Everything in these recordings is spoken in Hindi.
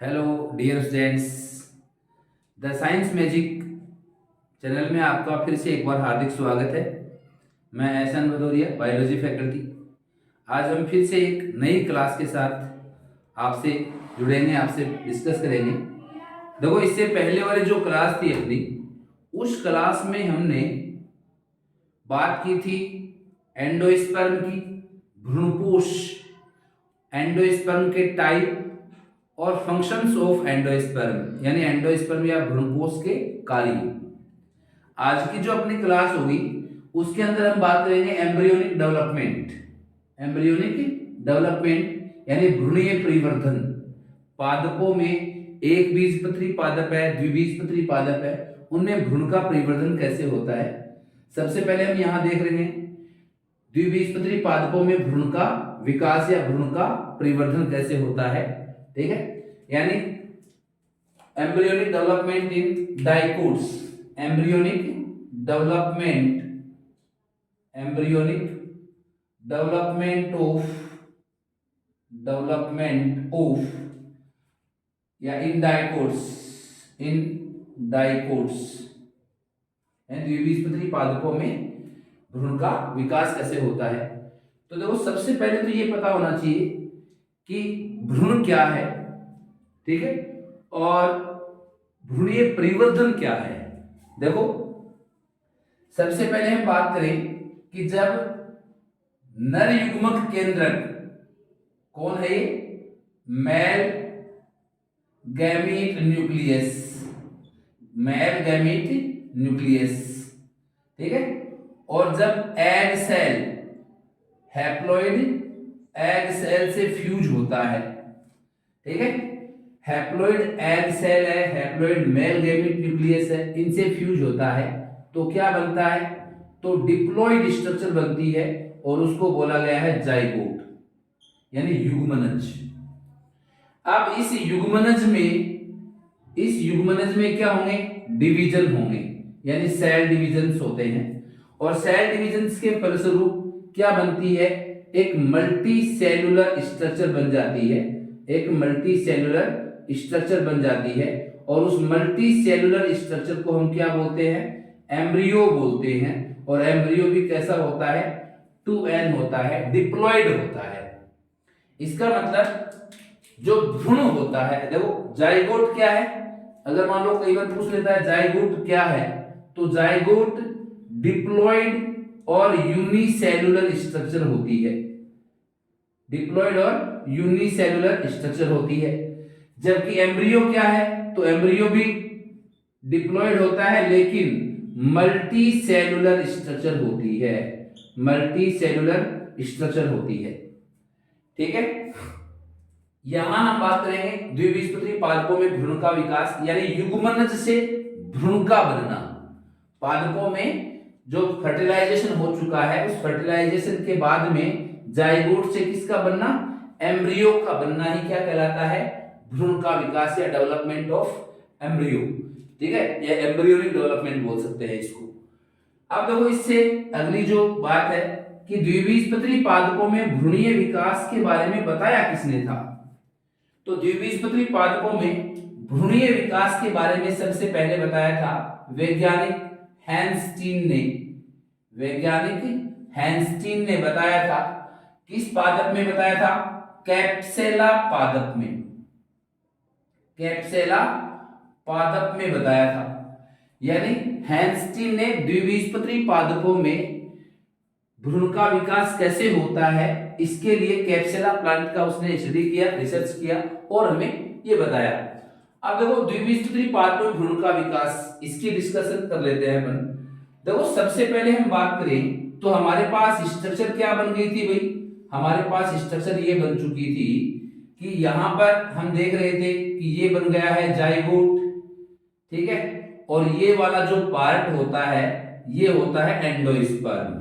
Hello dear students, the science magic channel में आपका फिर से एक बार हार्दिक स्वागत है। मैं एहसान भदौरिया, बायोलॉजी फैकल्टी। आज हम फिर से एक नई क्लास के साथ आपसे जुड़ेंगे, आपसे डिस्कस करेंगे। देखो, इससे पहले वाली जो क्लास थी अपनी, उस क्लास में हमने बात की थी एंडोस्पर्म की, भ्रूणपोष, एंडोस्पर्म के टाइप और फंक्शंस ऑफ एंडोस्पर्म, यानी एंडोस्पर्म या भ्रूणपोष के कार्य। आज की जो अपनी क्लास होगी उसके अंदर हम बात करेंगे एम्ब्रियोनिक डेवलपमेंट। एम्ब्रियोनिक डेवलपमेंट यानी भ्रूणीय परिवर्धन। पादपों में एक बीजपत्री पादप है, द्विबीजपत्री पादप है, उनमें भ्रूण का परिवर्धन कैसे होता है। सबसे पहले हम यहाँ देख रहे हैं द्विबीजपत्री पादपों में भ्रूण का विकास या भ्रूण का परिवर्धन कैसे होता है। ठीक है, यानी embryonic development in dicots, embryonic development, embryonic development of या इन डाइकोट्स, इन डाइकोट्स द्विबीजपत्री पादपों में भ्रूण का विकास कैसे होता है। तो देखो, सबसे पहले तो ये पता होना चाहिए कि भ्रूण क्या है, ठीक है, और भ्रूणीय परिवर्धन क्या है। देखो, सबसे पहले हम बात करें कि जब नर युग्मक केंद्रक, कौन है ये, male gamete nucleus, male gamete nucleus, ठीक है, और जब egg cell, haploid egg cell से फ्यूज होता है, ठीक है, हैप्लॉइड एग सेल है, हैप्लॉइड मेल गैमीट न्यूक्लियस है, इनसे फ्यूज होता है तो क्या बनता है, तो डिप्लॉइड स्ट्रक्चर बनती है और उसको बोला गया है जाइगोट, यानी युग्मनज। अब इस युग्मनज में क्या होंगे, डिवीजन होंगे, यानी सेल डिवीजन्स होते हैं, और सेल डिवीजन्स के फलस्वरूप क्या बनती है, एक मल्टी सेलुलर स्ट्रक्चर बन जाती है, एक मल्टी सेलुलर स्ट्रक्चर बन जाती है, और उस मल्टी सेलुलर स्ट्रक्चर को हम क्या बोलते हैं, एम्ब्रियो बोलते हैं। और एम्ब्रियो भी कैसा होता है, 2n होता है, डिप्लॉइड होता है। इसका मतलब जो भ्रूण होता है, देखो जाइगोट क्या है, अगर मान लो कई बार पूछ लेता है जाइगोट क्या है, तो जाइगोट डिप्लॉइड और यूनिसेलुलर स्ट्रक्चर होती है, डिप्लॉइड और यूनिसेलुलर स्ट्रक्चर होती है। जबकि एम्ब्रियो क्या है, तो एम्ब्रियो भी डिप्लॉइड होता है लेकिन मल्टी सेलुलर स्ट्रक्चर होती है, मल्टी सेलुलर स्ट्रक्चर होती है। ठीक है, यहां हम बात करेंगे द्विबीजपत्री पादपों में भ्रूण का विकास, यानी युग्मनज से भ्रूण का बनना। पादपों में जो फर्टिलाइजेशन हो चुका है, उस फर्टिलाइजेशन के बाद में जाइगोट से किसका बनना, एम्ब्रियो का बनना ही क्या कहलाता है, भ्रूण का विकास या डेवलपमेंट ऑफ एम्ब्रियो। ठीक है, या एम्ब्रियोनिक डेवलपमेंट बोल सकते हैं इसको। अब देखो, इससे अगली जो बात है कि द्विबीजपत्री पादपों में भ्रूणीय विकास के बारे में बताया किसने था, तो द्विबीजपत्री पादपों में भ्रूणीय विकास के बारे में सबसे पहले बताया था वैज्ञानिक हैंस्टीन ने, वैज्ञानिक हैंस्टीन ने बताया था। किस पादप में बताया था, कैप्सेला पादप में, कैप्सेला पादप में बताया था। यानी हैंस्टीन ने द्विबीजपत्री पादपों में भ्रूण का विकास कैसे होता है, इसके लिए कैप्सेला प्लांट का उसने स्टडी किया, रिसर्च किया और हमें ये बताया। अब देखो, द्विबीजपत्री पादपों में भ्रूण का विकास, इसकी डिस्कशन कर लेते हैं अपन। देखो, सबसे पहले हम बात करें तो हमारे पास स्ट्रक्चर क्या बन गई थी भाई, हमारे पास स्ट्रक्चर ये बन चुकी थी कि यहां पर हम देख रहे थे कि ये बन गया है जाइगोट, ठीक है, और ये वाला जो पार्ट होता है ये होता है एंडोस्पर्म।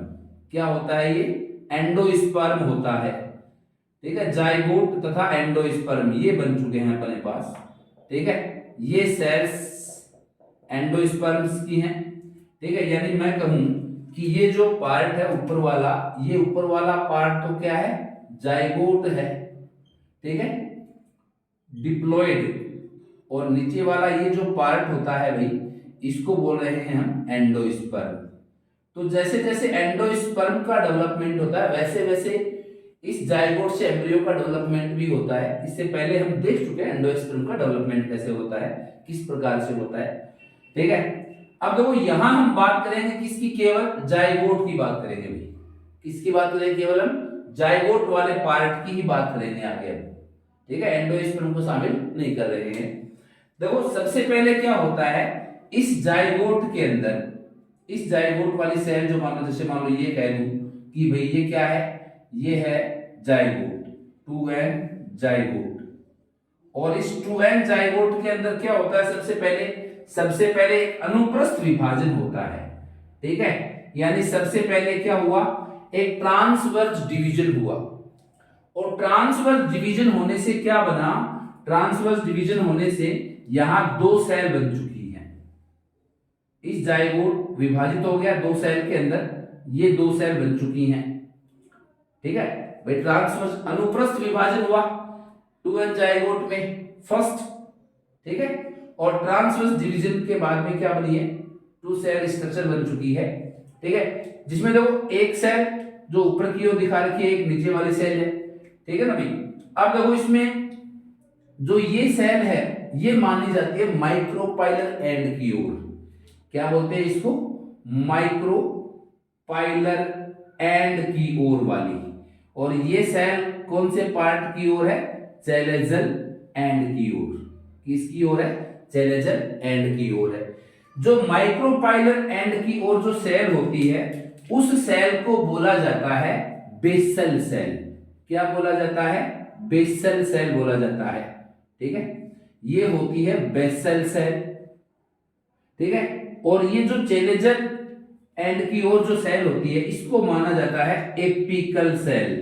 क्या होता है ये, एंडोस्पर्म होता है। ठीक है, जाइगोट तथा एंडोस्पर्म ये बन चुके हैं अपने पास। ठीक है, ये सेल्स एंडोस्पर्म्स की हैं। ठीक है, यानी मैं कहूं कि ये जो पार्ट है ऊपर वाला, ये ऊपर वाला पार्ट तो क्या है, जाइगोट है। ठीक है, डिप्लॉइड और नीचे वाला ये जो पार्ट होता है भाई, इसको बोल रहे हैं हम एंडोस्पर्म। तो जैसे जैसे एंडोस्पर्म का डेवलपमेंट होता है वैसे वैसे इस जाइगोट से एम्ब्रियो का डेवलपमेंट भी होता है। इससे पहले हम देख चुके हैं एंडोस्पर्म का डेवलपमेंट कैसे होता है, किस प्रकार से होता है, ठीक है। अब देखो यहां हम बात करेंगे किसकी, केवल जाइगोट की बात करेंगे भाई। किसकी बात करेंगे, केवल हम जाइगोट वाले पार्ट की ही बात करेंगे आगे अब, ठीक है। एंडोस्पर्म को शामिल नहीं कर रहे हैं। देखो सबसे पहले क्या होता है इस जाइगोट के अंदर, इस जाइगोट वाली सेल जो मान लो, जैसे मान लो ये कह दूं कि भाई ये क्या है, ये है जाइगोट, 2n जाइगोट। और इस 2n जाइगोट के अंदर क्या होता है, सबसे पहले एक अनुप्रस्थ विभाजन होता है, ठीक है। यानी सबसे पहले क्या हुआ, एक ट्रांसवर्स डिवीजन हुआ। और ट्रांसवर्स डिवीजन होने से क्या बना, ट्रांसवर्स डिवीजन होने से यहां 2 सेल बन चुकी हैं। इस जाइगोट विभाजित हो गया 2 सेल के अंदर, ये 2 सेल बन चुकी हैं, ठीक है भाई। ट्रांसवर्स अनुप्रस्थ विभाजन हुआ 2n जाइगोट में फर्स्ट, ठीक है। और ट्रांसवर्स डिवीजन के बाद में क्या बनी है, 2 सेल स्ट्रक्चर बन चुकी है, ठीक है। जिसमें देखो एक सेल जो ऊपर की ओर दिखा रखी है, एक नीचे वाली सेल है, ठीक है ना भाई। अब देखो इसमें जो ये सेल है ये मानी जाती है माइक्रोपाइलर एंड की ओर। क्या बोलते हैं इसको, माइक्रोपाइलर एंड की ओर वाली। और ये सेल कौन से पार्ट की ओर है, चैलेजल एंड की ओर। किसकी ओर है, चैलेजल एंड की ओर है। जो माइक्रोपाइलर एंड की ओर जो सेल होती है उस सेल को बोला जाता है बेसल सेल। क्या बोला जाता है, बेसल सेल बोला जाता है, ठीक है। ये होती है बेसल सेल, ठीक है। और ये जो चैलेजल एंड की ओर जो सेल होती है इसको माना जाता है एपिकल सेल।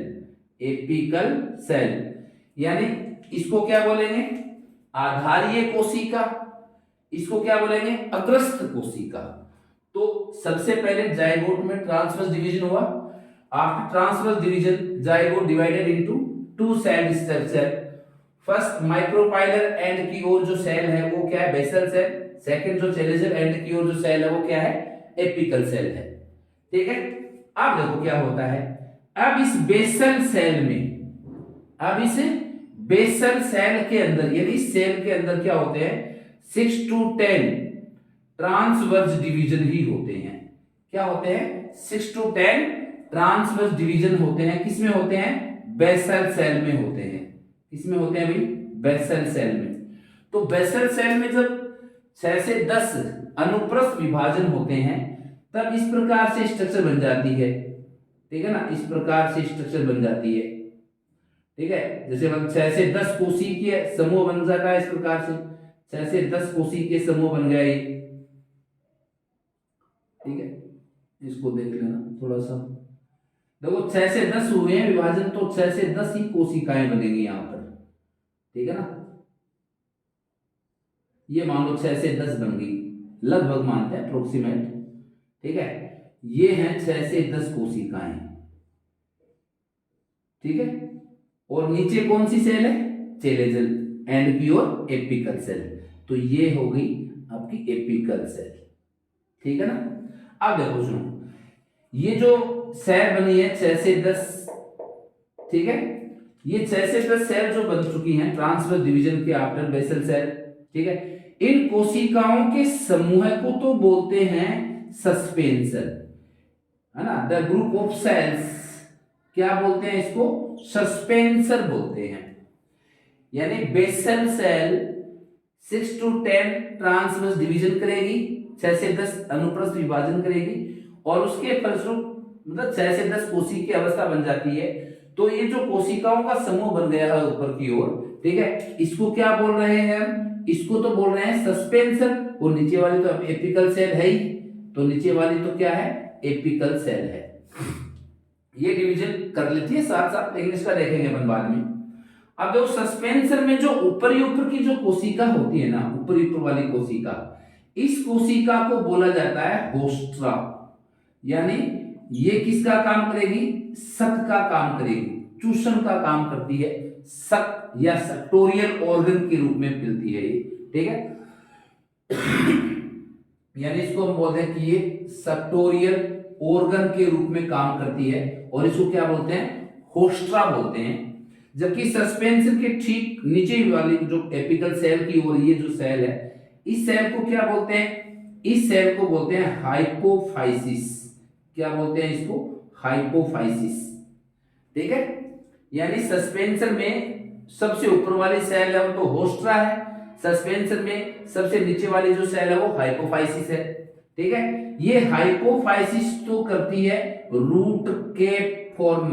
एपिकल सेल यानी इसको क्या बोलेंगे, आधारीय कोशिका, इसको क्या बोलेंगे, अग्रस्त कोशिका। तो सबसे पहले जाइगोट में ट्रांसवर्स डिवीजन हुआ। After transverse division zygote divided into 2 cell structure. First micropylar end की ओर जो सेल है वो क्या है, बेसल सेल। सेकंड जो चैलेजल एंड की ओर जो सेल है वो क्या है, एपिकल सेल है, ठीक है। अब देखो क्या होता है, अब इस बेसल सेल में, अब इस बेसल सेल के अंदर यानी सेल के अंदर क्या होते हैं 6 to 10 ट्रांसवर्स डिवीजन ही होते हैं। क्या होते हैं, 6 to 10 ट्रांसवर्स डिवीजन होते हैं। किसमें होते हैं, बेसल सेल में होते हैं। किसमें होते हैं भाई, बेसल सेल में। तो बेसल सेल में जब 6 से 10 अनुप्रस्थ विभाजन होते हैं तब इस प्रकार से स्ट्रक्चर बन जाती है, ठीक है ना। इस प्रकार से स्ट्रक्चर बन जाती है, ठीक है। जैसे 6 से 10 कोशिकीय समूह बन जाता है इस प्रकार से, 6 से 10 कोशिकीय समूह बन गए, ठीक है। इसको देख लेना थोड़ा सा, देखो 6 से 10 हुए हैं विभाजन, तो 6 से 10 ही कोशिकाएं बनेंगी यहां पर, ठीक है ना। ये मान लो 6 से 10 बन गई, लगभग मानते हैं अप्रोक्सीमेट, ठीक है। ये हैं 6 से 10 कोशिकाएं, ठीक है। और नीचे कौन सी सेल है, चैलेजल एंड की ओर एपिकल सेल। तो ये हो गई आपकी एपिकल सेल, ठीक है ना। अब देखो सुनो, ये जो सेल बनी है 6 से 10, ठीक है। ये 6 से 10 सेल जो बन चुकी हैं ट्रांसवर्स डिवीजन के आफ्टर बेसल सेल, ठीक है। इन कोशिकाओं के समूह को तो बोलते हैं सस्पेंसर, है ना। द ग्रुप ऑफ सेल्स क्या बोलते हैं इसको, सस्पेंसर बोलते हैं। यानी basal cell 6 to 10 transverse division करेगी, 6 से 10 अनुप्रस्थ विभाजन करेगी और उसके फलस्वरूप मतलब 6 से 10 कोशिकीय की अवस्था बन जाती है। तो ये जो कोशिकाओं का समूह बन गया है ऊपर की ओर, ठीक है, इसको क्या बोल रहे हैं हम, इसको तो बोल रहे हैं सस्पेंसर। और नीचे वाली तो एपिकल सेल है ही, तो नीचे वाली तो क्या है, एपिकल सेल है। ये डिवीजन कर लेती है साथ साथ, लेकिन इसका देखेंगे अपन बाद में। अब देखो सस्पेंसर में जो ऊपर की जो कोशिका होती है ना, ऊपर वाली कोशिका, इस कोशिका को बोला जाता है होस्ट्रा। यानी ये किसका काम करेगी, सक का काम करेगी, चूषण का काम करती है। सक या सक्टोरियल ऑर्गन के रूप में मिलती है ये, ठीक है। यानी इसको हम बोलते हैं कि ये सेक्टोरियल ऑर्गन के रूप में काम करती है, और इसको क्या बोलते हैं, होस्ट्रा बोलते हैं। जबकि सस्पेंसर के ठीक नीचे वाली जो एपिकल सेल की ओर ये जो सेल है, इस सेल को क्या बोलते हैं, इस सेल को बोलते हैं हाइपोफाइसिस। क्या बोलते हैं इसको, हाइपोफाइसिस। ठीक है। यानी सस्पेंसर में सबसे ऊपर वाली सेल है वो तो होस्ट्रा है, सस्पेंसर में सबसे नीचे वाली जो सेल है वो हाइपोफाइसिस है। ठीक है। ये हाइपोफाइसिस तो करती है रूट के फॉर्म,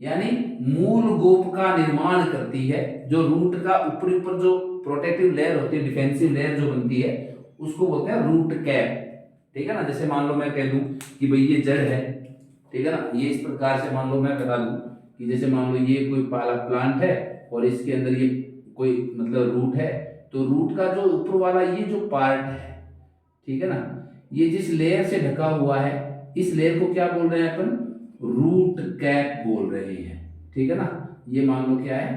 यानी मूल गोप का निर्माण करती है। जो रूट का ऊपर जो प्रोटेक्टिव लेयर होती है, डिफेंसिव लेयर जो बनती है, उसको बोलते हैं रूट कैप। ठीक है ना। जैसे मान लो मैं कह दूं कि भाई ये जड़ है, ठीक है ना, ये इस प्रकार से मान लो मैं बता दूं कि जैसे मान लो ये कोई प्लांट है और इसके अंदर ये कोई मतलब रूट है, तो रूट का जो ऊपर वाला ये जो पार्ट है, ठीक है ना, ये जिस लेयर से ढका हुआ है, इस लेयर को क्या बोल रहे हैं अपन, रूट कैप बोल रहे हैं। ठीक है ना। ये मान लो क्या है,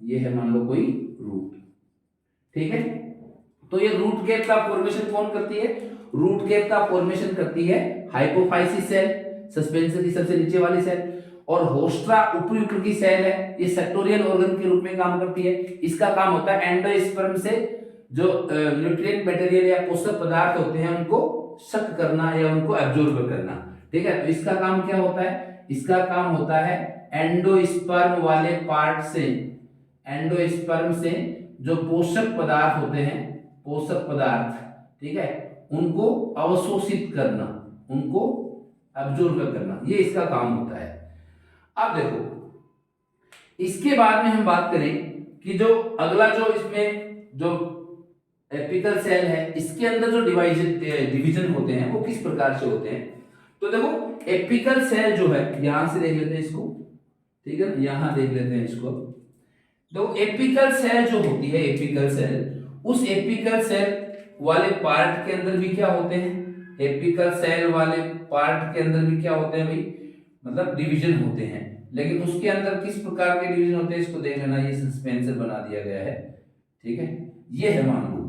ये है मान लो कोई रूट। ठीक है। तो ये रूट कैप का फॉर्मेशन कौन करती है, रूट कैप का फॉर्मेशन करती है हाइपोफाइसिस सेल, सस्पेंसर की सबसे नीचे वाली सेल, और होस्ट्रा ऊपर की सेल है, ये सेक्टोरियल ऑर्गन के रूप में काम करती है। इसका काम होता है एंडोस्पर्म से जो न्यूट्रिएंट मटेरियल या पोषक पदार्थ होते हैं उनको सक करना या उनको एब्जॉर्ब करना। ठीक है। तो इसका काम क्या होता है, इसका काम होता है एंडोस्पर्म वाले पार्ट से, एंडोस्पर्म से जो पोषक पदार्थ होते हैं, पोषक पदार्थ, ठीक है, उनको अवशोषित करना, उनको एब्जॉर्ब करना, ये इसका काम होता है। अब देखो इसके बाद में हम बात करें कि जो अगला जो इसमें जो एपिकल सेल है, इसके अंदर जो डिवीजन होते हैं वो किस प्रकार से होते हैं। तो देखो एपिकल सेल जो है, यहां से देख लेते हैं इसको, ठीक है ना, यहां देख लेते हैं इसको। तो एपिकल सेल जो होती है, एपिकल सेल, उस एपिकल सेल वाले पार्ट के अंदर भी क्या होते हैं, एपिकल सेल वाले पार्ट के अंदर भी क्या होते हैं भाई, मतलब डिवीजन होते हैं। लेकिन उसके अंदर किस प्रकार के डिवीजन होते हैं इसको देख लेना, ये सस्पेंसर बना दिया गया है। ठीक है। ये है मान लो।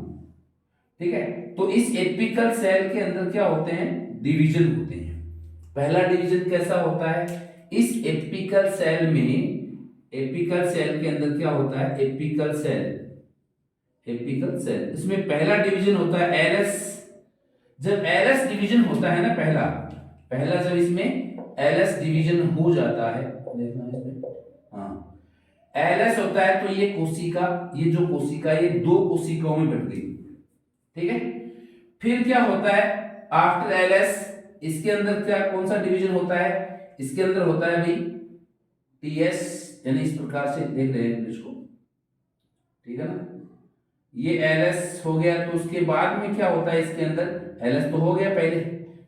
ठीक है। तो इस एपिकल सेल के अंदर क्या होते हैं, डिवीजन होते हैं। पहला डिवीजन कैसा होता है, इस एपिकल सेल में, एपिकल सेल के अंदर क्या होता है, एपिकल सेल, एपिकल सेल, इसमें पहला डिवीजन होता है एलएस। जब एलएस डिवीजन होता है ना, पहला जब इसमें एलएस डिवीजन हो जाता है, देखना इसमें, हाँ, एलएस होता है तो ये कोशिका, ये जो कोशिका, ये दो कोशिकाओं में बट गई। ठीक है। फिर क्या होता है आफ्टर एलएस, इसके अंदर क्या, कौन सा डिवीजन होता है, इसके अंदर होता है भाई टीएस, यानी इस प्रकार से देख रहे हैं इसको। ठीक है ना। ये एलएस हो गया, तो उसके बाद में क्या होता है इसके अंदर, एलएस तो हो गया पहले।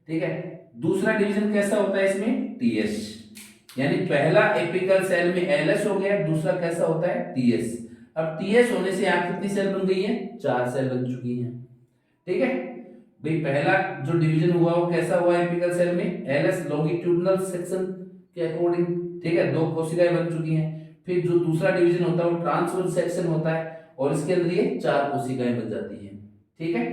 ठीक है। दूसरा डिवीजन कैसा होता है इसमें, टीएस, यानी पहला एपिकल सेल में एलएस हो गया, दूसरा कैसा होता है, टीएस। अब टीएस होने से यहां कितनी सेल बन गई है, 4 सेल बन चुकी हैं। ठीक है भाई। पहला जो डिवीजन हुआ वो कैसा हुआ एपिकल सेल में, एलएस लॉन्गिट्यूडिनल सेक्शन के अकॉर्डिंग। ठीक है। 2 कोशिकाएं बन चुकी हैं। फिर जो दूसरा डिवीजन होता है वो ट्रांसवर्स सेक्शन होता है, और इसके अंदर ये 4 कोशिकाएं बन जाती हैं। ठीक है।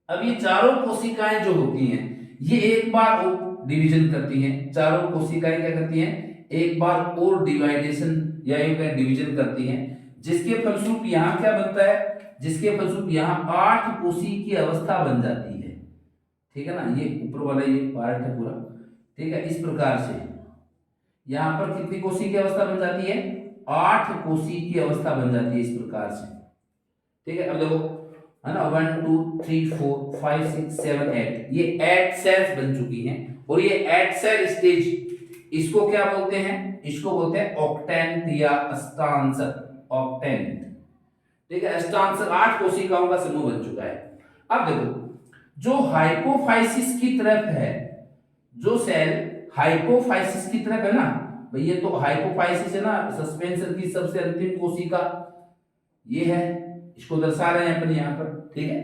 अब ये चारों कोशिकाएं जो होती हैं, ये एक बार डिवीजन करती हैं, चारों कोशिकाएं क्या करती हैं, एक बार और डिवाइडेशन या डिवीजन करती हैं, जिसके फलस्वरूप यहाँ क्या बनता है, जिसके फलस्वरूप यहाँ 8 कोशी की अवस्था बन जाती है। ठीक है ना। ये ऊपर वाला ये पार्ट है पूरा। ठीक है। इस प्रकार से यहाँ पर कितनी कोशी की अवस्था बन जाती है, 8 कोशी की अवस्था बन जाती है इस प्रकार से। ठीक है। अब देखो है ना, 1 2 3 4 5 6 7 8, ये 8 सेल्स बन चुकी हैं। और ये 8 सेल स्टेज, इसको क्या बोलते हैं, इसको बोलते हैं ऑक्टेंट या अष्टांशक, ऑक्टेंट। ठीक है। अष्टांशक 8 कोशिकाओं का समूह बन चुका है। अब देखो जो हाइपोफाइसिस की तरफ है, जो सेल हाइपोफाइसिस की तरफ है ना भाई, ये तो हाइपोफाइसिस है ना, सस्पेंसर की सबसे अंतिम कोशिका ये है, इसको दर्शा रहे हैं अपन यहाँ पर। ठीक है।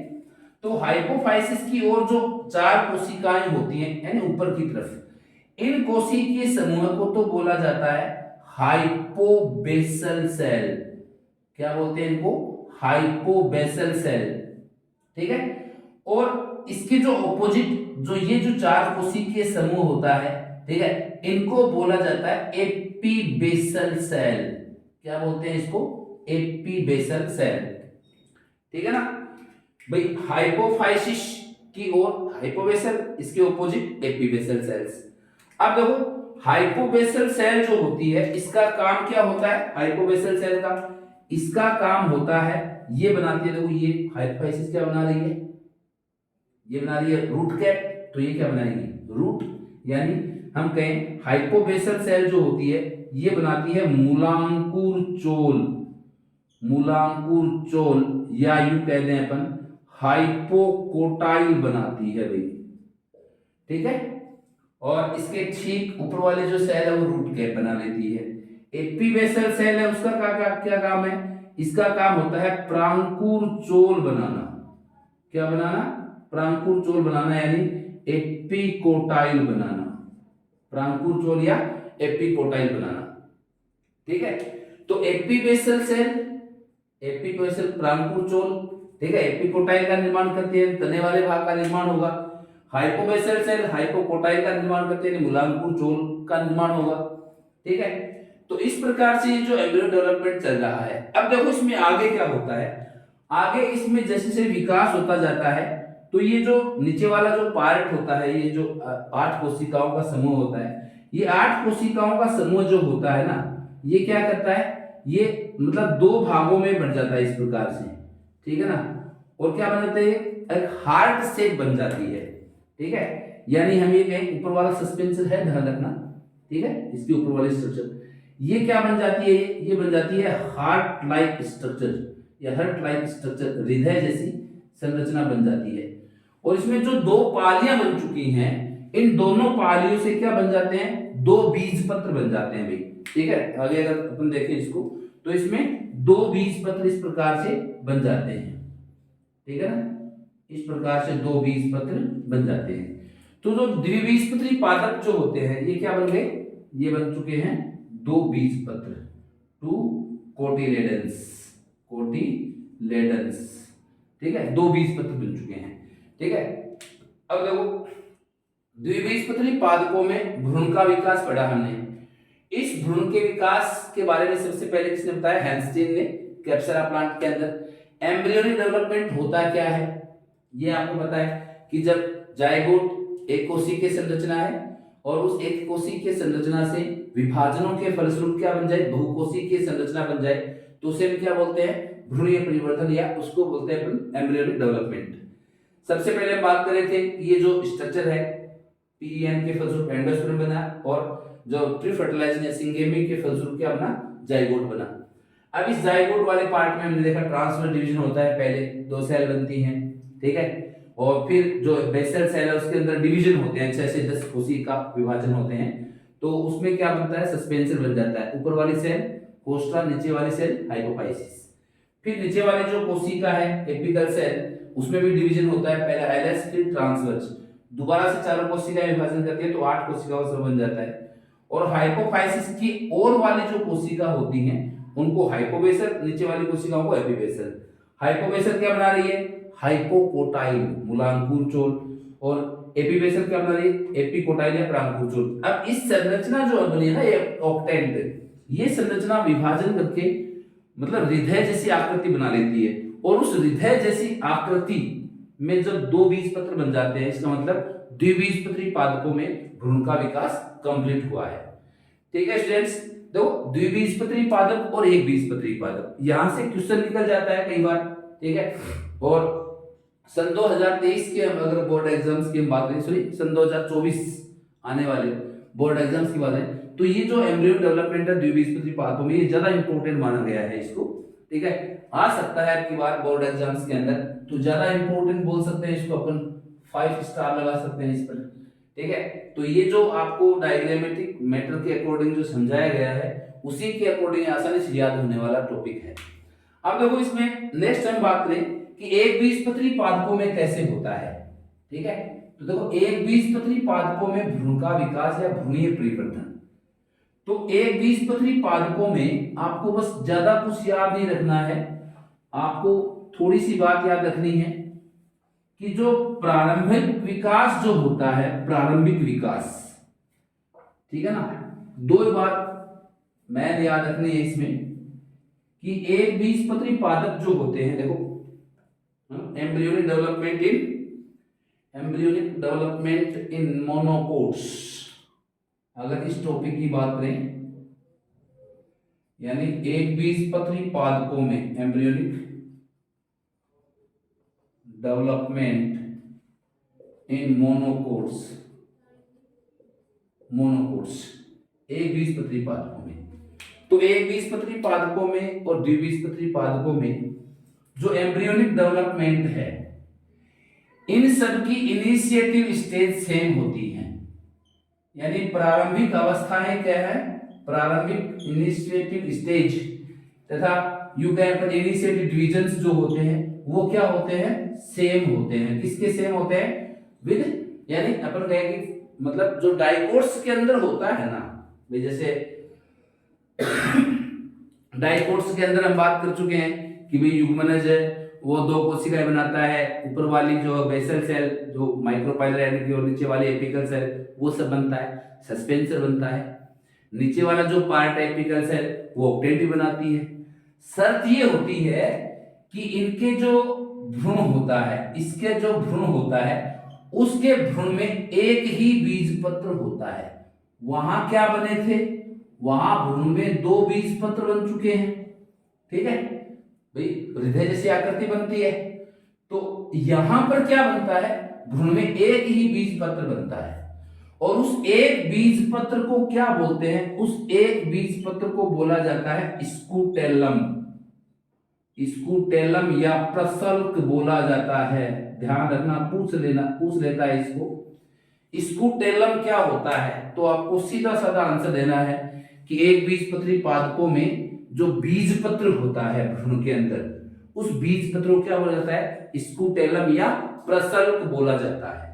तो हाइपोफाइसिस की ओर जो 4 कोशिकाएं होती हैं, यानी ऊपर की तरफ, इन कोशिकीय समूह को तो बोला जाता है हाइपोबेसल सेल। क्या बोलते हैं इनको, हाइपोबेसल सेल, ठीक है। और इसके जो ऑपोजिट जो ये जो चार कोशिकीय समूह होता है, ठीक है, इनको बोला जाता है एपीबेसल सेल। क्या बोलते हैं इसको? एपीबेसल सेल, ठीक है ना भाई। हाइपोफाइसिस की ओर हाइपोबेसल, इसके ऑपोजिट एपीबेसल सेल्स। अब देखो हाइपोबेसल सेल जो होती है इसका काम क्या होता है? हाइपोबेसल सेल का इसका काम होता है, ये बनाती है, देखो ये हाइपोफाइसिस क्या बना रही है? ये बना रही है रूट कैप, तो ये क्या बनाएगी? रूट। यानी हम कहें हाइपोबेसल सेल जो होती है ये बनाती है मूलांकुर चोल, मूलांकुर चोल, या यूं कह दें अपन हाइपोकोटाइल बनाती है भाई, ठीक है। और इसके ठीक ऊपर वाले जो सेल है वो रूट कैप बना लेती है। एपीबेसल सेल है, उसका क्या काम है? इसका काम होता है प्रांकुर चोल बनाना। क्या बनाना? प्रांकुर चोल बनाना, यानी एपिकोटाइल बनाना, प्रांकुर चोल या एपिकोटाइल बनाना, ठीक है। तो एपीबेसल सेल, एपीबेसल प्रांकुर चोल, ठीक है, एपिकोटाइल का निर्माण करती है, तने वाले भाग का निर्माण होगा। हाइपोबेसल सेल हाइपोकोटाइल का निर्माण करते हैं, मूलांकुर चोल का निर्माण होगा, ठीक है। तो इस प्रकार से ये जो एम्ब्रियो डेवलपमेंट चल रहा है। अब देखो इसमें आगे क्या होता है, आगे इसमें जैसे जैसे विकास होता जाता है तो ये जो नीचे वाला जो पार्ट होता है, ये जो 8 कोशिकाओं का समूह होता है, ये 8 कोशिकाओं का समूह जो होता है ना, ये क्या करता है? ये मतलब 2 भागों में बन जाता है इस प्रकार से, ठीक है ना। और क्या बन जाता है? एक हार्ट शेप बन जाती है, ठीक है। यानी हम ये कहें ऊपर वाला सस्पेंशन है, ध्यान रखना, ठीक है, इसके ऊपर वाले स्ट्रक्चर ये क्या बन जाती है? ये बन जाती है हार्ट लाइक स्ट्रक्चर या हार्ट लाइक स्ट्रक्चर, हृदय जैसी संरचना बन जाती है। और इसमें जो 2 पालियां बन चुकी हैं, इन दोनों पालियों से क्या बन जाते हैं? 2 बीज पत्र बन जाते हैं भाई, ठीक है। आगे अगर अपन देखें इसको तो इसमें 2 बीज पत्र इस प्रकार से बन जाते हैं, ठीक है ना, इस प्रकार से 2 बीज पत्र बन जाते हैं। तो जो द्विबीजपत्री पादप जो होते हैं ये क्या बन गए? ये बन चुके हैं 2 बीज पत्र, 2 कोटिलेडन्स, कोटिलेडन्स, ठीक है, 2 बीज पत्र बन चुके हैं, ठीक है। अब देखो द्विबीजपत्री पादपों में भ्रूण का विकास पढ़ा हमने। इस भ्रूण के विकास के बारे में सबसे पहले किसने बताया? हैंस्टीन ने, कैप्सुला प्लांट के अंदर। एम्ब्रियोनिक डेवलपमेंट होता क्या है ये आपको पता है कि जब जायगोट एक कोशिकीय संरचना है और उस एक कोशिकीय संरचना से विभाजनों के फलस्वरूप क्या बन जाए? बहुकोशिकीय संरचना बन जाए, तो उसे हम क्या बोलते हैं? भ्रूणीय परिवर्तन, या उसको बोलते हैं अपन एम्ब्रियोनिक डेवलपमेंट। सबसे पहले हम बात कर रहे थे कि ये जो स्ट्रक्चर है पीईएन के फलस्वरूप एंडोस्पर्म बना, और जो प्री फर्टिलाइजेशन या सिंगेमी के फलस्वरूप क्या बना? जायगोट बना। अब इस जायगोट वाले पार्ट में हमने देखा ट्रांसफर डिवीजन होता है, पहले 2 सेल बनती हैं, ठीक है, और फिर जो बेसल सेल है उसके अंदर डिवीजन होते हैं, 6 से 10 कोशिका विभाजन होते हैं, तो उसमें क्या बनता है? सस्पेंशन बन जाता है। ऊपर वाली सेल कोस्टा, नीचे वाली सेल हाइपोफाइसिस। फिर नीचे वाली जो कोशिका है एपिकल सेल, उसमें भी डिवीजन होता है, पहले हाइलस फिर ट्रांसवर्स, दोबारा से 4 कोशिका विभाजन करती है तो 8 कोशिकाओं से बन जाता है। और हाइपोफाइसिस की और वाली जो कोशिका होती हैं उनको हाइपोबेसल, नीचे वाली कोशिकाओं को एपिबेसल। हाइपोबेसल क्या बना रही है? हाइपोकोटाइल, मूलांकुर चोल, और एपिबेसल क्या बना रही है? एपिकोटाइल या प्रांकुर चोल। अब इस संरचना जो बनी है ना, ये ऑक्टेंट, ये संरचना विभाजन करके मतलब हृदय जैसी आकृति बना लेती है, और उस हृदय जैसी आकृति में जब 2 बीजपत्र बन जाते हैं, इसका मतलब द्विबीजपत्री पादपों में भ्रूण का विकास कंप्लीट हुआ है, ठीक है स्टूडेंट्स। देखो द्विबीजपत्री पादप और एक बीजपत्री पादप, यहां से क्वेश्चन निकल जाता है कई बार, ठीक है। और सन 2023 के अगर बोर्ड एग्जाम्स की हम बात करें, सॉरी सन 2024 आने वाले बोर्ड एग्जाम्स की बात है, तो ये जो एम्ब्रियो डेवलपमेंट है द्विबीजपत्री पादपों में, ये ज्यादा इंपॉर्टेंट माना गया है इसको, ठीक है। आ सकता है आपकी बार बोर्ड एग्जाम्स के अंदर, तो ज्यादा इंपॉर्टेंट बोल सकते हैं इसको, अपन 5 स्टार लगा सकते हैं इस पर, ठीक है। तो ये जो आपको डायग्रामेटिक मैटर के अकॉर्डिंग जो समझाया गया है उसी के अकॉर्डिंग आसानी से याद होने वाला टॉपिक है। अब देखो इसमें नेक्स्ट हम बात करें कि एक बीजपत्री पादपों में कैसे होता है, ठीक है। तो देखो एक बीजपत्री पादपों में भ्रूण का विकास या भ्रूणीय परिवर्तन, तो एक बीजपत्री पादपों में आपको बस ज्यादा कुछ याद नहीं रखना है, आपको थोड़ी सी बात याद रखनी है कि जो प्रारंभिक विकास जो होता है, प्रारंभिक विकास, ठीक है ना, दो बात मैं याद रखनी है इसमें कि एक बीजपत्री पादप जो होते हैं, देखो एम्ब्रियोनिक डेवलपमेंट इन मोनोकोट्स, अगर इस टॉपिक की बात करें, यानी एक बीजपत्री पादपों में एम्ब्रियोनिक डेवलपमेंट इन मोनोकोट्स एक बीजपत्री पादपों में, तो एक बीजपत्री पादपों में और द्विबीजपत्री पादपों में जो एम्ब्रियोनिक डेवलपमेंट है, इन सब की इनिशिएटिव स्टेज सेम होती है। यानी प्रारंभिक अवस्थाएं क्या है, प्रारंभिक इनिशिएटिव स्टेज तथा यू कैन इनिशिएटिव डिवीजन्स जो होते हैं वो क्या होते हैं, सेम होते हैं। किसके सेम होते हैं, विद, यानी अपन कहेंगे मतलब जो डाइकोट्स के अंदर होता है ना, भाई जैसे डाइकोट्स के अंदर हम बात कर चुके हैं कि भाई युग्मनज है वो दो कोशिकाएं बनाता है, ऊपर वाली जो बेसल सेल जो माइक्रोपाइलर यानी कि और नीचे वाली एपिकल सेल वो सब बनता है, सस्पेंसर बनता है, नीचे वाला जो पार्ट एपिकल सेल वो ऑक्टेंटिव बनाती है। शर्त ये होती है कि इनके जो भ्रूण होता है, इसके जो भ्रूण होता है उसके भ्रूण में एक ही बीजपत्र होता है। वहां क्या बने थे, वहां भ्रूण में दो बीजपत्र बन चुके हैं, ठीक है भाई, हृदय जैसी आकृति बनती है। तो यहां पर क्या बनता है, भ्रूण में एक ही बीजपत्र बनता है और उस एक बीजपत्र को क्या बोलते हैं, उस एक बीजपत्र को बोला जाता है स्कूटेलम, स्कूटेलम या प्रसल्क बोला जाता है। ध्यान रखना, पूछ लेता है इसको स्कूटेलम क्या होता है, तो आपको सीधा साधा आंसर देना है कि एक बीजपत्री पादपों में जो बीजपत्र होता है भ्रूण के अंदर, उस बीजपत्र को क्या बोला जाता है, स्कूटेलम या प्रसल्क बोला जाता है।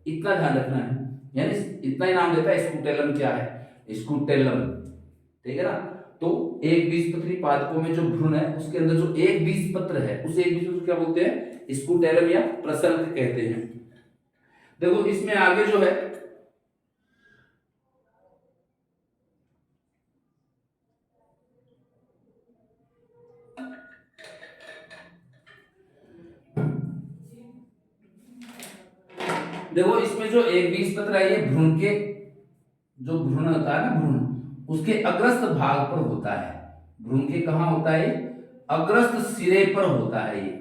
इतना ध्यान रखना है, यानी इतना ही नाम देता है स्कूटेलम क्या है, स्कूटेलम, ठीक है ना। तो एक बीजपत्री पादपों में जो भ्रूण है उसके अंदर जो एक बीजपत्र है उस एक बीजपत्र क्या बोलते हैं, स्कूटेलम या प्रसल्क कहते हैं। देखो इसमें आगे जो है देखो इसमें जो एक बीजपत्र है ये भ्रूण के जो भ्रूण होता है ना, भ्रूण उसके अग्रस्त भाग पर होता है। भ्रूण के कहां होता है, अग्रस्त सिरे पर होता है ये,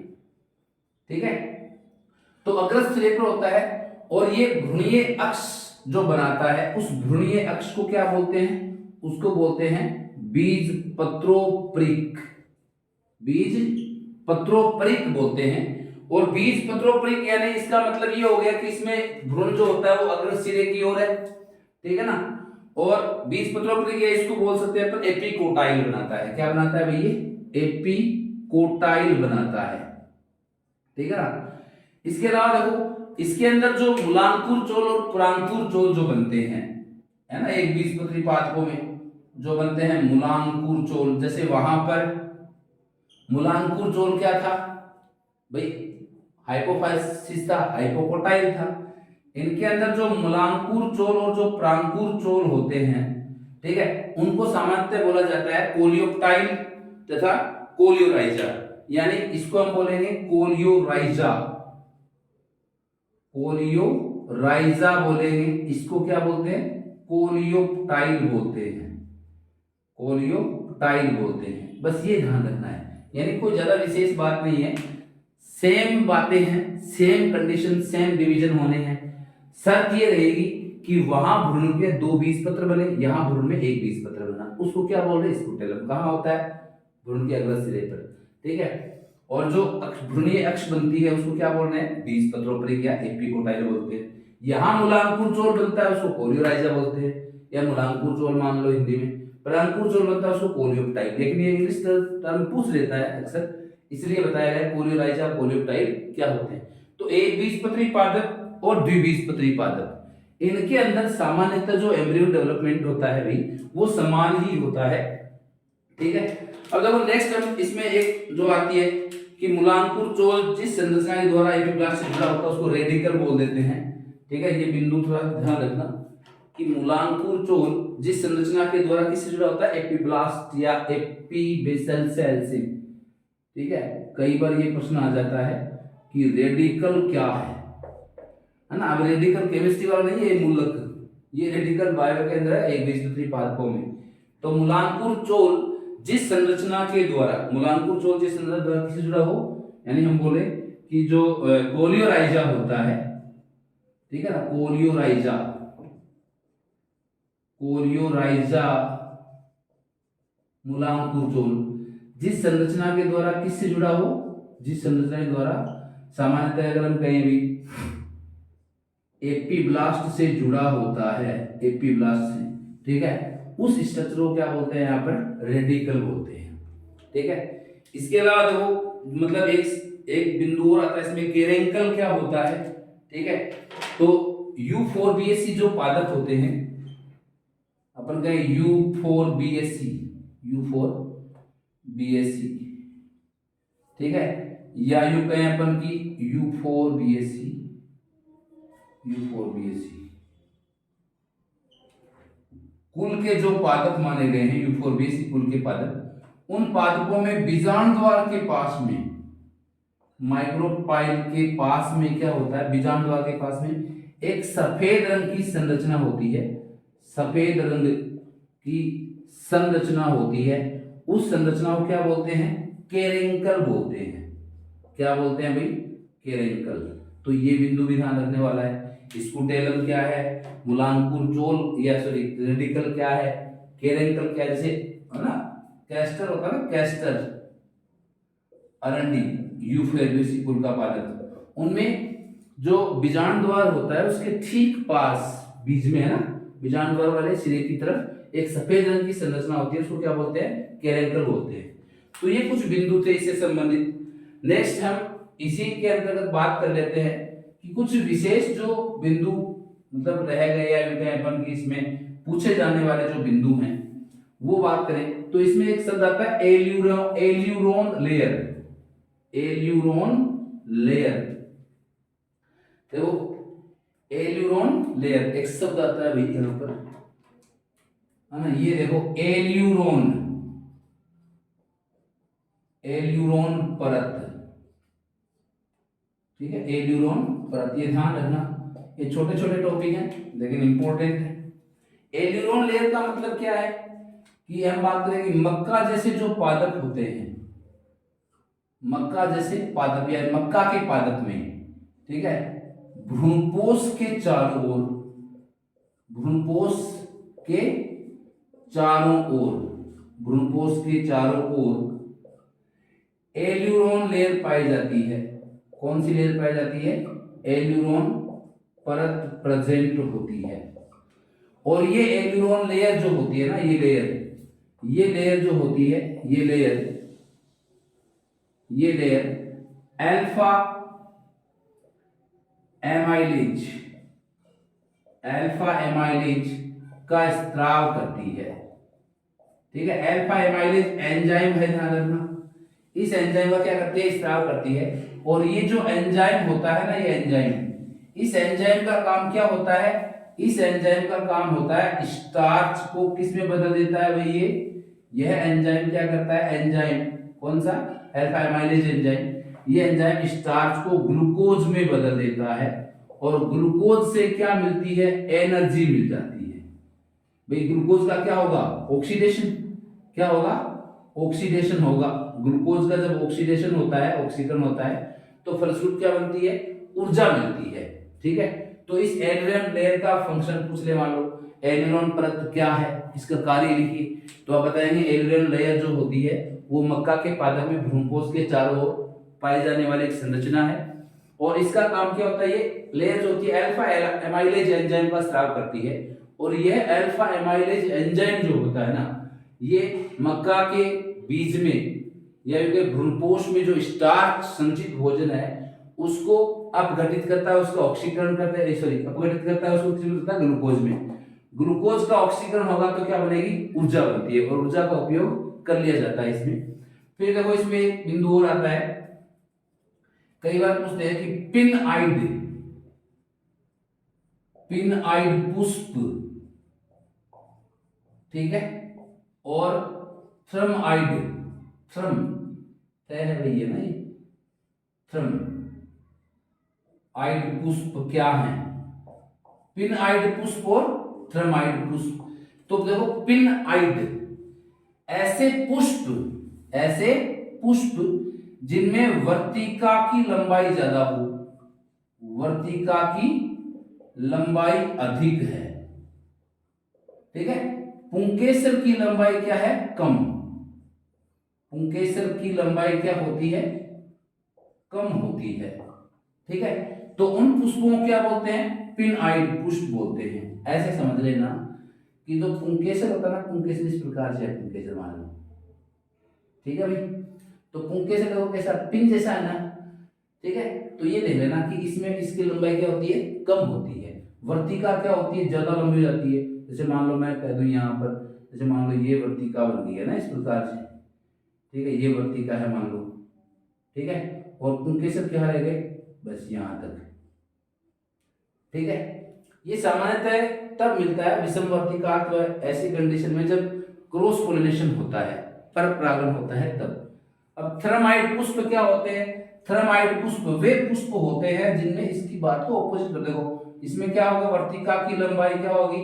ठीक है। तो अग्रस्त सिरे पर होता है और ये भ्रूणीय अक्ष जो बनाता है उस भ्रूणीय अक्ष को क्या बोलते हैं, उसको बोलते हैं बीजपत्रोपरिक, बीजपत्रोपरिक बोलते हैं। और बीजपत्रोपरिक यानी इसका मतलब ये हो गया कि इसमें भ्रूण जो होता है वो अग्रस्त सिरे की ओर है, ठीक है ना। और बीजपत्रोपरिक या इसको बोल सकते हैं अपन एपिकोटाइल बनाता है। क्या बनाता है भैया, एपिकोटाइल बनाता है, ठीक है ना। इसके अलावा देखो इसके अंदर जो मूलांकुर चोल और पुरांकुर चोल जो बनते हैं, है ना, एक बीजपत्री पादपों में जो बनते हैं मूलांकुर चोल, जैसे वहां पर मूलांकुर चोल क्या था भाई, हाइपोफाइसिस था, हाइपोकोटाइल था। इनके अंदर जो मूलांकुर चोल और जो प्रांकुर चोल होते हैं, ठीक है, उनको सामान्यतः बोला जाता है कोलियोप्टाइल तथा कोलियोराइजा, यानी इसको हम बोलेंगे कोलियोराइजा, कोलियोराइजा बोलेंगे, इसको क्या बोलते हैं, कोलियोप्टाइल बोलते हैं, कोलियोप्टाइल बोलते हैं। बस ये ध्यान रखना है, यानी कोई ज्यादा विशेष बात नहीं है, सेम बातें हैं, सेम कंडीशन, सेम डिवीजन होने हैं। शर्त ये रहेगी कि वहां भ्रूण के दो बीजपत्र बने, यहां भ्रूण में एक बीजपत्र बना, उसको क्या बोल रहे हैं, स्कूटेलम। कहां होता है, भ्रूण के अग्रस्त सिरे पर, ठीक है। और जो भ्रूणीय अक्ष बनती है उसको क्या बोल रहे हैं, बीजपत्रोपरिक या एपिकोटाइल बोलते हैं। यहां मूलांकुर चोल बनता है उसको कोलियोराइजा बोलते हैं, या मूलांकुर चोल मान लो हिंदी में, प्रांकुर चोल बनता है उसको कोलियोप्टाइल। लेकिन ये इंग्लिश टर्म पूछ लेता है अक्सर, इसलिए बताया गया कोलियोराइजा कोलियोप्टाइल क्या होते हैं। तो एक बीजपत्री पादप और द्विबीजपत्री पादप, इनके अंदर सामान्यतः जो एम्ब्रियो डेवलपमेंट होता है भाई वो समान ही होता है, ठीक है। अब देखो नेक्स्ट इसमें एक जो आती है कि मूलांकुर चोल जिस संरचना के द्वारा एपिब्लास्ट से जुड़ा होता है उसको रेडिकल बोल देते हैं। ठीक है, ये बिंदु थोड़ा ध्यान रखना कि मूलांकुर चोल जिस संरचना के द्वारा किससे जुड़ा होता है, एपिब्लास्ट या एपीबेसल सेल से। ठीक है, कई बार ये प्रश्न आ जाता है कि रेडिकल क्या है ना। अब रेडिकल केमिस्ट्री वाला नहीं है मूलक, ये रेडिकल बायो के अंदर है, एक बीजपत्री पादपों में। तो मूलांकुर चोल जिस संरचना के द्वारा, मूलांकुर चोल जिस संरचना द्वारा किससे जुड़ा हो, यानी हम बोले कि जो कोलियोराइजा होता है, ठीक है ना, कोलियोराइजा, कोलियोराइजा मूलांकुर चोल जिस संरचना के द्वारा किससे जुड़ा हो, जिस संरचना के द्वारा सामान्यतः अगर हम कहें भी एपीब्लास्ट से जुड़ा होता है, एपीब्लास्ट से, ठीक है, उस स्ट्रक्चर को क्या बोलते हैं, यहाँ पर रेडिकल बोलते हैं। ठीक है, इसके अलावा देखो मतलब एक बिंदु और आता है इसमें, केरेंकल क्या होता है। ठीक है, तो U4BSC जो पादप होते हैं, अपन कहें U4BSC, U4BSC, ठीक है, या यू कहें अपन की U4BSC, U4BSC कुल के जो पादप माने गए हैं, U4BSC कुल के पादप, उन पादपों में बीजांड द्वार के पास में, माइक्रोपाइल के पास में क्या होता है, बीजांड द्वार के पास में एक सफेद रंग की संरचना होती है, सफेद रंग की संरचना होती है। उस संरचना को क्या बोलते हैं, केरेंकल बोलते हैं। क्या बोलते हैं भाई, केरेंकल। तो ये बिंदु भी ध्यान रखने वाला है। स्कुटेलम क्या है, मूलांकुर चोल या सॉरी रेडिकल क्या है, केरेंकल क्या है, जैसे है ना कैस्टर होता है ना, कैस्टर, अरंडी, U4BSC कुल का पादप, उनमें जो बीजांड द्वार होता है उसके ठीक पास बीच में है ना, बीजांड द्वार वाले सिरे की तरफ एक सफेद रंग की संरचना होती है, उसको क्या बोलते हैं, केरेंकल बोलते हैं। तो ये कुछ बिंदु थे इससे संबंधित। नेक्स्ट हम इसी के अंतर्गत बात कर लेते हैं कि कुछ विशेष जो बिंदु मतलब रह गए या अपन की इसमें पूछे जाने वाले जो बिंदु हैं वो बात करें। तो इसमें एक शब्द आता है एल्यूरोन लेयर, एल्यूरोन लेयर। देखो एल्यूरोन लेयर एक शब्द आता है भाई यहाँ पर, है ना, ये देखो एल्यूरोन, एल्यूरोन परत, ठीक है, एल्यूरोन परत, ये ध्यान रखना, ये छोटे छोटे टॉपिक हैं लेकिन इंपॉर्टेंट है। एल्यूरोन लेयर का मतलब क्या है कि हम बात करें कि मक्का जैसे जो पादप होते हैं, मक्का जैसे पादप या मक्का के पादप में, ठीक है, भ्रूणपोष के चारों ओर, भ्रूणपोष के चारों ओर, भ्रूणपोष के चारों ओर एल्यूरोन लेयर पाई जाती है। कौन सी लेयर पाई जाती है, एल्यूरोन परत प्रेजेंट होती है। और ये एल्यूरोन लेयर जो होती है ना, ये लेयर, ये लेयर जो होती है, ये लेयर, ये layer alpha amylase, alpha amylase का स्त्राव करती है। ठीक है, अल्फा एमाइलेज एंजाइम है, ध्यान रखना, इस एंजाइम का क्या करती है, स्त्राव करती है। और ये जो एंजाइम होता है ना, ये एंजाइम, इस एंजाइम का काम क्या होता है, इस एंजाइम का काम होता है स्टार्च को किस में बदल देता है भाई, यह एंजाइम क्या करता है, एंजाइम कौन सा, अल्फा एमाइलेज एंजाइम, ये एंजाइम स्टार्च को ग्लूकोज में बदल देता है और ग्लूकोज से क्या मिलती है, एनर्जी मिल जाती है। भाई ग्लूकोज का क्या होगा, ऑक्सीडेशन, क्या होगा, ऑक्सीडेशन होगा। ग्लूकोज का जब ऑक्सीडेशन होता है, ऑक्सीकरण होता है, तो फलस्वरूप क्या बनती है, ऊर्जा मिलती है। ठीक है, तो इस एल्यूरोन लेयर का फंक्शन पूछ ले, मान लो एल्यूरोन परत क्या है, इसका कार्य लिखिए, तो आप बताएंगे एल्यूरोन लेयर जो होती है वो मक्का के पादप में भ्रूणपोष के चारों ओर पाई जाने वाली एक संरचना है। और इसका काम क्या होता है, ये लेयर जो होती है अल्फा एमाइलेज एंजाइम का स्राव करती है। और यह अल्फा एमाइलेज एंजाइम जो होता है ना, ये मक्का के बीज में या भ्रूणपोष में जो स्टार्च संचित भोजन है उसको अपघटित करता है, उसका ऑक्सीकरण करता है, सॉरी अपघटित करता है, उसको करता है ग्लूकोज में। ग्लूकोज का ऑक्सीकरण होगा तो क्या बनेगी, ऊर्जा बनती है और ऊर्जा का उपयोग कर लिया जाता है इसमें। फिर देखो इसमें एक बिंदु और आता है कई बार पूछते हैं कि पिन आइड पुष्प, ठीक है, और थ्रम तय है भैया ना, ये थ्रम आइड पुष्प क्या है? पिन आइड पुष्प और थ्रम आइड पुष्प। तो देखो पिन आइड ऐसे पुष्प जिनमें वर्तिका की लंबाई ज्यादा हो, वर्तिका की लंबाई अधिक है, ठीक है। पुंकेसर की लंबाई क्या है? कम। पुंकेसर की लंबाई क्या होती है? कम होती है, ठीक है। तो उन पुष्पों को क्या बोलते हैं? पिन आइड पुष्प बोलते हैं। ऐसे समझ लेना कि जो पुंकेसर होता है ना, पुंकेसर इस प्रकार से है, पुंकेसर मान लो, ठीक है भाई। तो पुंकेसर देखो कैसा, पिन जैसा है ना, ठीक है। तो ये देख लेना कि इसमें इसकी लंबाई क्या होती है? कम होती है। वर्तिका क्या होती है? ज्यादा लंबी हो जाती है। जैसे मान लो मैं कह दूं यहाँ पर, जैसे मान लो ये वर्तिका बन गई है ना इस प्रकार से, ठीक है, ये वर्तिका है मान लो, ठीक है। और पुंकेसर क्या रह गए? बस यहाँ तक, ठीक है। ये सामान्यतः तब मिलता है विषम वर्तिकात्व ऐसी कंडीशन में जब क्रॉस पोलिनेशन होता है, पर परागण होता है तब। अब थर्माइट पुष्प क्या होते हैं? थर्माइट पुष्प वे पुष्प होते हैं जिनमें इसकी बात को ऑपोजिट कर, देखो इसमें क्या होगा? वर्तिका की लंबाई क्या होगी?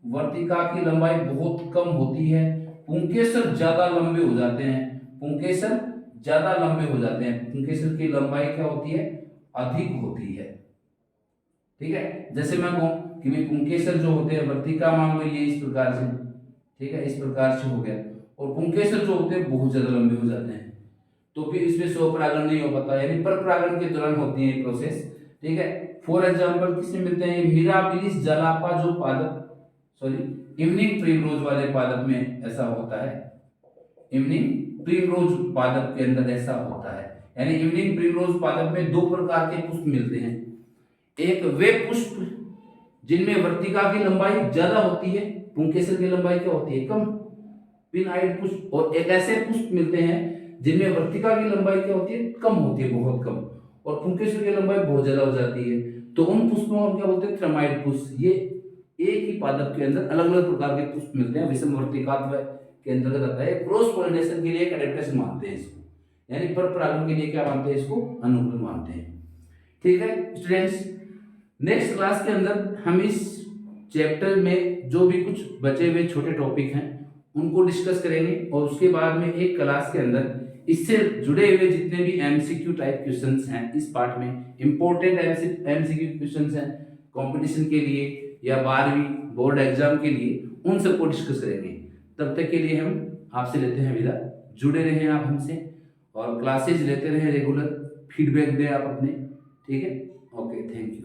वर्तिका की लंबाई बहुत कम होती है, पुंकेसर ज्यादा लंबे हो जाते हैं, पुंकेसर ज्यादा लंबे हो जाते हैं, पुंकेसर की लंबाई क्या होती है? अधिक होती है, ठीक है। जैसे मैं कहूं कि भाई पुंकेसर जो होते हैं, वर्तिका मान लो ये इस प्रकार से, ठीक है, इस प्रकार से हो गया, और पुंकेसर जो होते हैं बहुत ज्यादा लंबे हो जाते हैं, तो फिर इसमें स्वपरागण नहीं हो पाता, यानी पर परागण के दौरान होती है ये प्रोसेस, ठीक है। फॉर एग्जांपल किसमें मिलते हैं? ये मिराबिलिस जलापा जो पादप, सॉरी इवनिंग प्रिमरोज वाले पादप में ऐसा होता है, इवनिंग प्रिमरोज पादप के अंदर ऐसा होता है। यानी इवनिंग प्रिमरोज पादप में दो प्रकार के पुष्प मिलते हैं, एक वे पुष्प जिनमें वर्तिका की लंबाई ज्यादा होती है, पुंकेसर की लंबाई क्या होती है? कम, पिन आइड पुष्प। और एक ऐसे पुष्प मिलते हैं जिनमें वर्तिका की लंबाई क्या होती है? कम होती है, बहुत कम, और पुंकेसर की लंबाई बहुत ज्यादा हो जाती है। तो उन पुष्पों को क्या बोलते हैं? थर्माइड पुष्प। ये एक ही पादप के अंदर अलग अलग प्रकार के पुष्प मिलते हैं, विषम वर्तिकात्व के अंतर्गत आता है। क्रॉस पोलिनेशन के लिए एक एडेप्टेशन मानते हैं इसको, यानी पर परागण के लिए क्या मानते हैं? इसको अनुकूल मानते हैं, ठीक है स्टूडेंट्स। नेक्स्ट क्लास के अंदर हम इस चैप्टर में जो भी कुछ बचे हुए छोटे टॉपिक हैं उनको डिस्कस करेंगे, और उसके बाद में एक क्लास के अंदर इससे जुड़े हुए जितने भी एमसीक्यू टाइप क्वेश्चंस हैं इस पार्ट में, इंपॉर्टेंट एमसीक्यू क्वेश्चंस हैं कंपटीशन के लिए या 12वीं बोर्ड एग्जाम के लिए, उन सबको डिस्कस करेंगे। तब तक के लिए हम आपसे लेते हैं विदा। जुड़े रहें आप हमसे और क्लासेज लेते रहें रेगुलर, फीडबैक दें आप अपने, ठीक है। Okay, thank you.